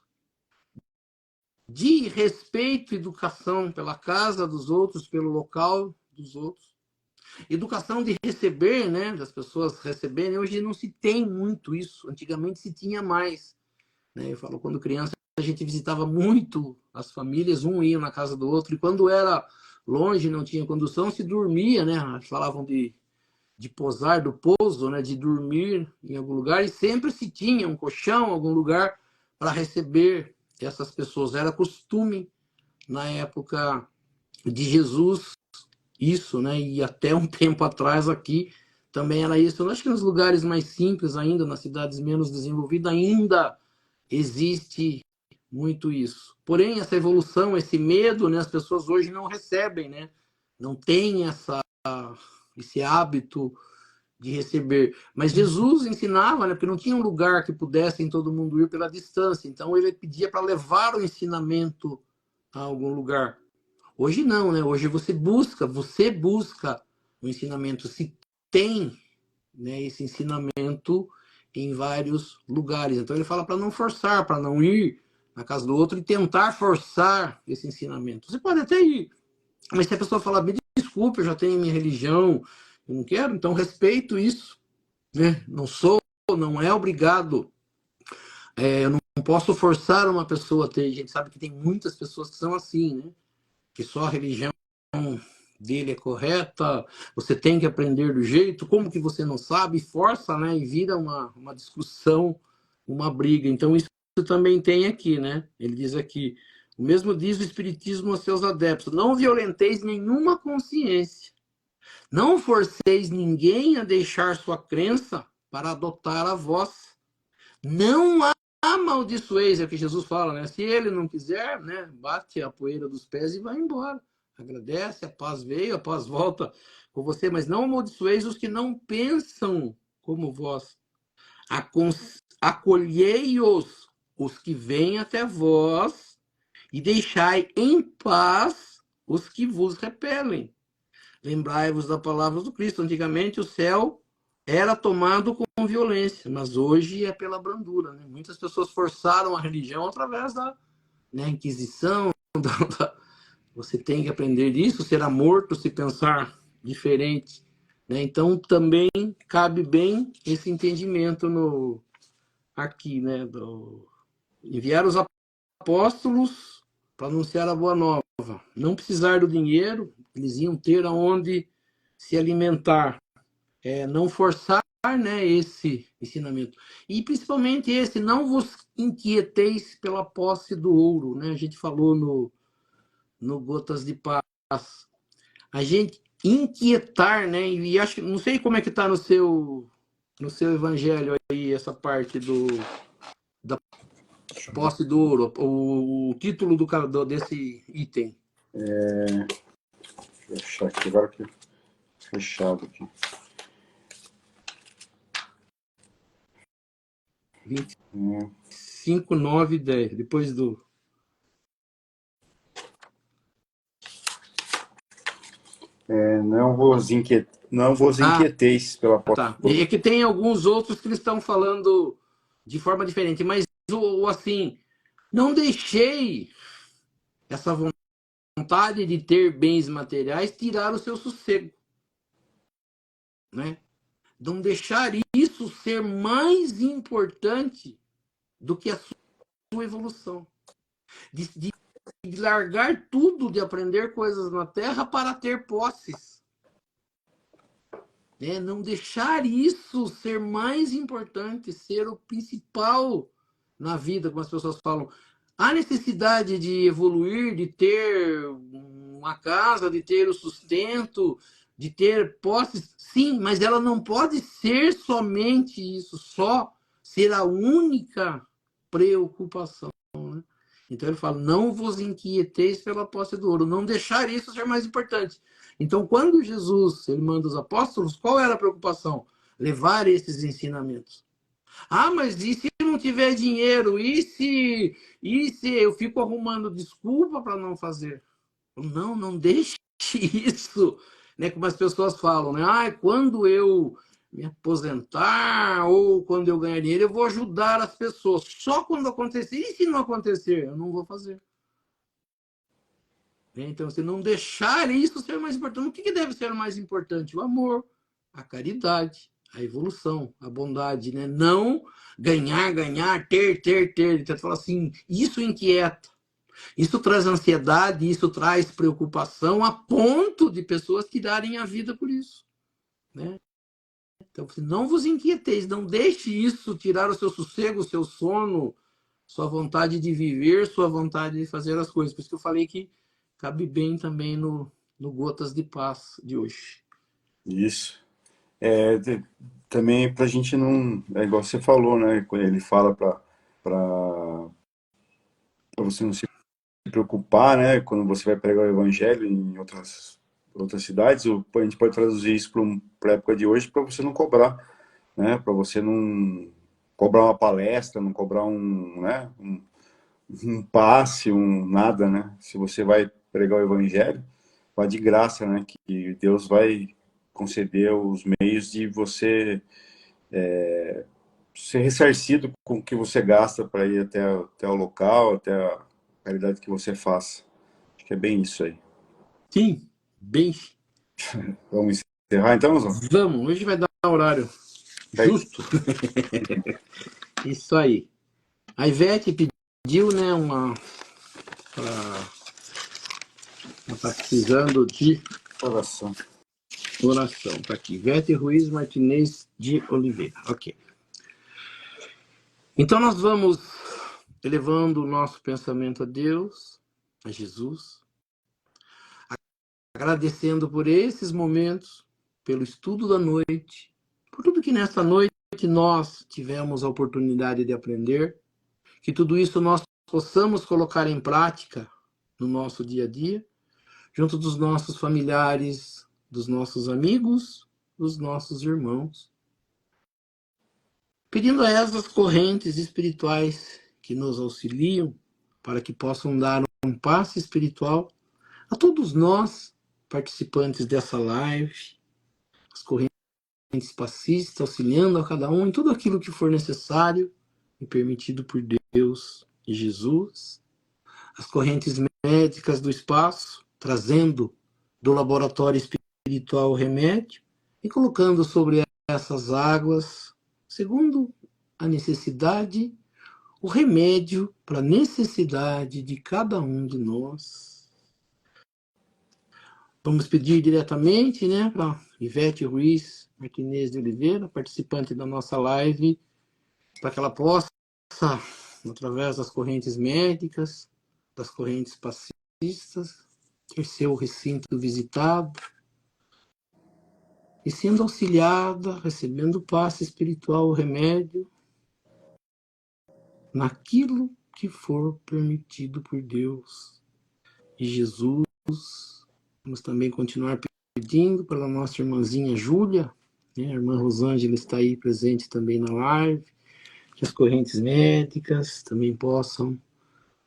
De respeito e educação pela casa dos outros, pelo local dos outros. Educação de receber, né? Das pessoas receberem. Hoje não se tem muito isso. Antigamente se tinha mais. Né? Eu falo, quando criança, a gente visitava muito as famílias, um ia na casa do outro, e quando era longe, não tinha condução, se dormia, né? Falavam de posar, do pouso, né? De dormir em algum lugar, e sempre se tinha um colchão, algum lugar para receber essas pessoas. Era costume na época de Jesus isso, né? E até um tempo atrás aqui também era isso. Eu acho que nos lugares mais simples ainda, nas cidades menos desenvolvidas, ainda existe muito isso. Porém, essa evolução, esse medo, né? As pessoas hoje não recebem, né? Não têm esse hábito de receber. Mas Jesus ensinava, né? Porque não tinha um lugar que pudessem todo mundo ir pela distância. Então ele pedia para levar o ensinamento a algum lugar. Hoje não, né? Hoje você busca o ensinamento. Se tem, né, esse ensinamento em vários lugares. Então ele fala para não forçar, para não ir na casa do outro e tentar forçar esse ensinamento. Você pode até ir, mas se a pessoa falar, me desculpe, eu já tenho minha religião, eu não quero, então respeito isso, né? Não é obrigado. Eu não posso forçar uma pessoa a ter. A gente sabe que tem muitas pessoas que são assim, né? Que só a religião dele é correta, você tem que aprender do jeito, como que você não sabe, força, né? E vira uma discussão, uma briga. Então isso também tem aqui, né? Ele diz aqui, o mesmo diz o Espiritismo aos seus adeptos: não violenteis nenhuma consciência, não forceis ninguém a deixar sua crença para adotar a vossa. Não amaldiçoeis, é o que Jesus fala, né? Se ele não quiser, né? Bate a poeira dos pés e vai embora. Agradece, a paz veio, a paz volta com você, mas não amaldiçoeis os que não pensam como vós. Acolhei-os, os que vêm até vós, e deixai em paz os que vos repelem. Lembrai-vos da palavra do Cristo. Antigamente o céu era tomado com violência, mas hoje é pela brandura. Né? Muitas pessoas forçaram a religião através da, né, Inquisição. Você tem que aprender isso, será morto se pensar diferente. Né? Então também cabe bem esse entendimento aqui, né? Enviar os apóstolos para anunciar a boa nova. Não precisar do dinheiro, eles iam ter aonde se alimentar. Não forçar, né, esse ensinamento. E principalmente esse, não vos inquieteis pela posse do ouro. Né? A gente falou no Gotas de Paz. A gente inquietar, né? E acho, não sei como é que está no seu evangelho aí, essa parte da posse do ouro, o título desse item. Vou achar aqui agora que fechado aqui. 25, 9 e 10, depois do... Não vos inquieteis pela Tá. E é que tem alguns outros que eles estão falando de forma diferente, mas assim, Não deixei essa vontade de ter bens materiais tirar o seu sossego, né? Não deixar isso ser mais importante do que a sua evolução. De largar tudo, de aprender coisas na Terra para ter posses. Né? Não deixar isso ser mais importante, ser o principal na vida, como as pessoas falam. Há necessidade de evoluir, de ter uma casa, de ter o sustento, de ter posses, sim, mas ela não pode ser somente isso, só ser a única preocupação. Né? Então ele fala, não vos inquieteis pela posse do ouro, não deixar isso ser mais importante. Então, quando Jesus ele manda os apóstolos, qual era a preocupação? Levar esses ensinamentos. Ah, mas e se não tiver dinheiro? E se eu fico arrumando desculpa para não fazer? Não, não deixe isso. Né? Como as pessoas falam, né? Ah, quando eu me aposentar ou quando eu ganhar dinheiro, eu vou ajudar as pessoas. Só quando acontecer. E se não acontecer? Eu não vou fazer. Então, se não deixar isso ser mais importante, o que deve ser mais importante? O amor, a caridade, a evolução, a bondade, né? Não ganhar, ganhar, ter. Então, fala assim, isso inquieta, isso traz ansiedade, isso traz preocupação a ponto de pessoas tirarem a vida por isso, né? Então, não vos inquieteis, não deixe isso tirar o seu sossego, o seu sono, sua vontade de viver, sua vontade de fazer as coisas. Por isso que eu falei que cabe bem também no Gotas de Paz de hoje. Isso. Também para a gente não. É igual você falou, né? Quando ele fala para você não se preocupar, né? Quando você vai pregar o evangelho em outras cidades, a gente pode traduzir isso para a época de hoje para você não cobrar, né? Para você não cobrar uma palestra, não cobrar né? Um passe, nada, né? Se você vai pregar o evangelho, vai de graça, né? Que Deus vai conceder os meios de você ser ressarcido com o que você gasta para ir até o local, até a caridade que você faça. Acho que é bem isso aí. Sim, bem. Vamos encerrar então, Zão? Vamos, hoje vai dar horário justo. Isso aí. A Ivete pediu, né, ela tá precisando de Oração. oração. Tá aqui. Ivete Ruiz Martinez de Oliveira. Ok. Então nós vamos elevando o nosso pensamento a Deus, a Jesus, agradecendo por esses momentos, pelo estudo da noite, por tudo que nesta noite nós tivemos a oportunidade de aprender, que tudo isso nós possamos colocar em prática no nosso dia a dia, junto dos nossos familiares, dos nossos amigos, dos nossos irmãos, pedindo a essas correntes espirituais que nos auxiliam para que possam dar um passe espiritual a todos nós, participantes dessa live, as correntes passistas, auxiliando a cada um em tudo aquilo que for necessário e permitido por Deus e Jesus, as correntes médicas do espaço, trazendo do laboratório espiritual o remédio e colocando sobre essas águas, segundo a necessidade, o remédio para a necessidade de cada um de nós. Vamos pedir diretamente, né, para Ivete Ruiz Martinez de Oliveira, participante da nossa live, para que ela possa, através das correntes médicas, das correntes passistas, ter seu recinto visitado e sendo auxiliada, recebendo o passe espiritual, o remédio, naquilo que for permitido por Deus e Jesus. Vamos também continuar pedindo pela nossa irmãzinha Júlia, né? A irmã Rosângela está aí presente também na live, que as correntes médicas também possam,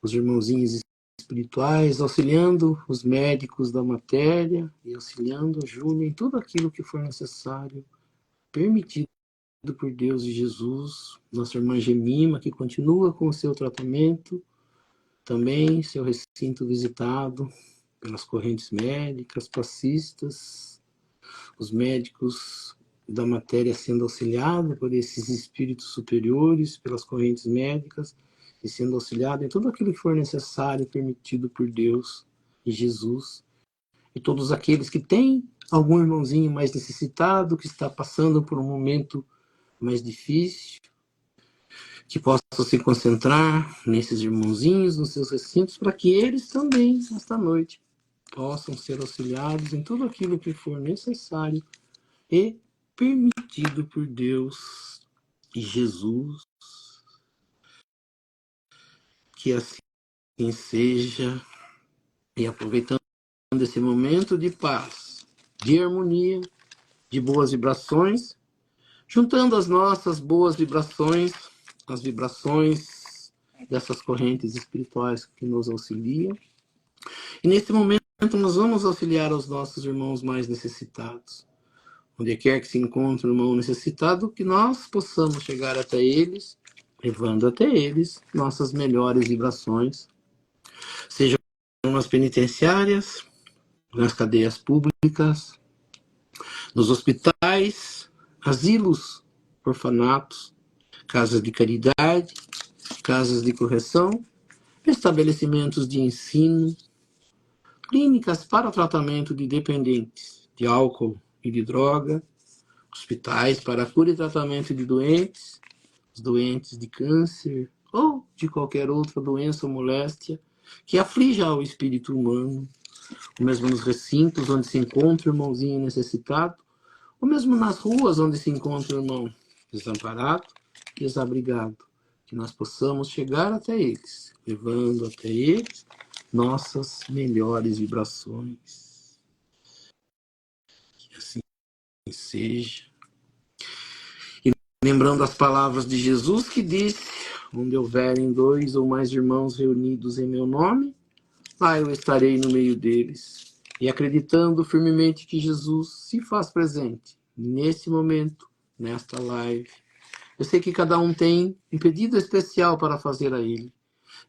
os irmãozinhos espirituais, auxiliando os médicos da matéria e auxiliando a Júlia em tudo aquilo que for necessário, permitido por Deus e Jesus. Nossa irmã Gemima, que continua com o seu tratamento, também seu recinto visitado pelas correntes médicas, passistas, os médicos da matéria sendo auxiliados por esses espíritos superiores, pelas correntes médicas, e sendo auxiliado em tudo aquilo que for necessário, permitido por Deus e Jesus. E todos aqueles que têm algum irmãozinho mais necessitado, que está passando por um momento mais difícil, que possam se concentrar nesses irmãozinhos, nos seus recintos, para que eles também, nesta noite, possam ser auxiliados em tudo aquilo que for necessário e permitido por Deus e Jesus. Que assim seja. E aproveitando esse momento de paz, de harmonia, de boas vibrações, juntando as nossas boas vibrações, as vibrações dessas correntes espirituais que nos auxiliam. E nesse momento nós vamos auxiliar aos nossos irmãos mais necessitados. Onde quer que se encontre um irmão necessitado, que nós possamos chegar até eles, levando até eles nossas melhores vibrações, sejam nas penitenciárias, nas cadeias públicas, nos hospitais, asilos, orfanatos, casas de caridade, casas de correção, estabelecimentos de ensino, clínicas para o tratamento de dependentes de álcool e de droga, hospitais para a cura e tratamento de doentes, os doentes de câncer ou de qualquer outra doença ou moléstia que aflija o espírito humano, ou mesmo nos recintos onde se encontra o irmãozinho necessitado, ou mesmo nas ruas onde se encontra o irmão desamparado, desabrigado, que nós possamos chegar até eles, levando até eles nossas melhores vibrações. Que assim seja. E lembrando as palavras de Jesus que disse: onde houverem 2 ou mais irmãos reunidos em meu nome, lá eu estarei no meio deles. E acreditando firmemente que Jesus se faz presente nesse momento, nesta live, eu sei que cada um tem um pedido especial para fazer a Ele.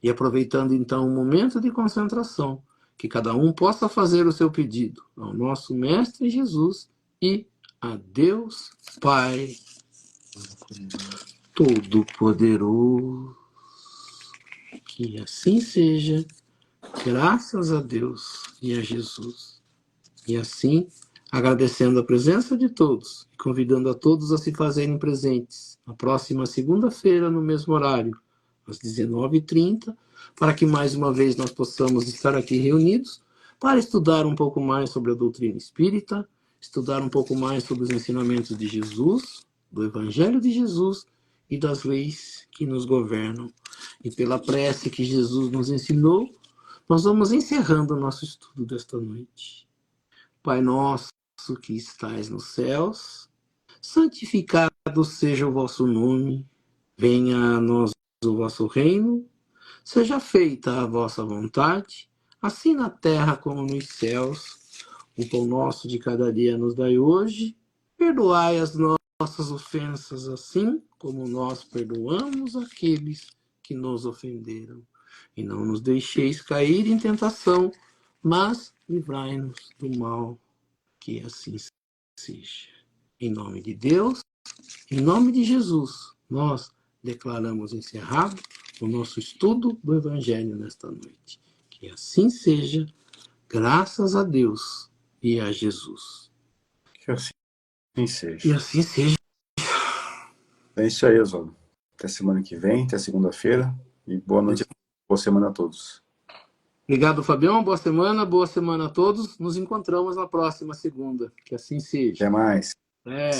E aproveitando então um momento de concentração, que cada um possa fazer o seu pedido ao nosso Mestre Jesus e a Deus Pai Todo-Poderoso. Que assim seja, graças a Deus e a Jesus. E assim, agradecendo a presença de todos e convidando a todos a se fazerem presentes na próxima segunda-feira, no mesmo horário, às 19h30, para que mais uma vez nós possamos estar aqui reunidos para estudar um pouco mais sobre a doutrina espírita, estudar um pouco mais sobre os ensinamentos de Jesus, do Evangelho de Jesus e das leis que nos governam. E pela prece que Jesus nos ensinou, nós vamos encerrando o nosso estudo desta noite. Pai nosso que estais nos céus, santificado seja o vosso nome, venha a nós o vosso reino, seja feita a vossa vontade, assim na terra como nos céus. O pão nosso de cada dia nos dai hoje, perdoai as nossas ofensas, assim como nós perdoamos aqueles que nos ofenderam. E não nos deixeis cair em tentação, mas livrai-nos do mal. Que assim seja. Em nome de Deus, em nome de Jesus, nós declaramos encerrado o nosso estudo do Evangelho nesta noite. Que assim seja, graças a Deus e a Jesus. Que assim seja. E assim seja. É isso aí, Oswaldo. Até semana que vem, até segunda-feira. E boa noite, boa semana a todos. Obrigado, Fabião. Boa semana a todos. Nos encontramos na próxima segunda. Que assim seja. Até mais. É.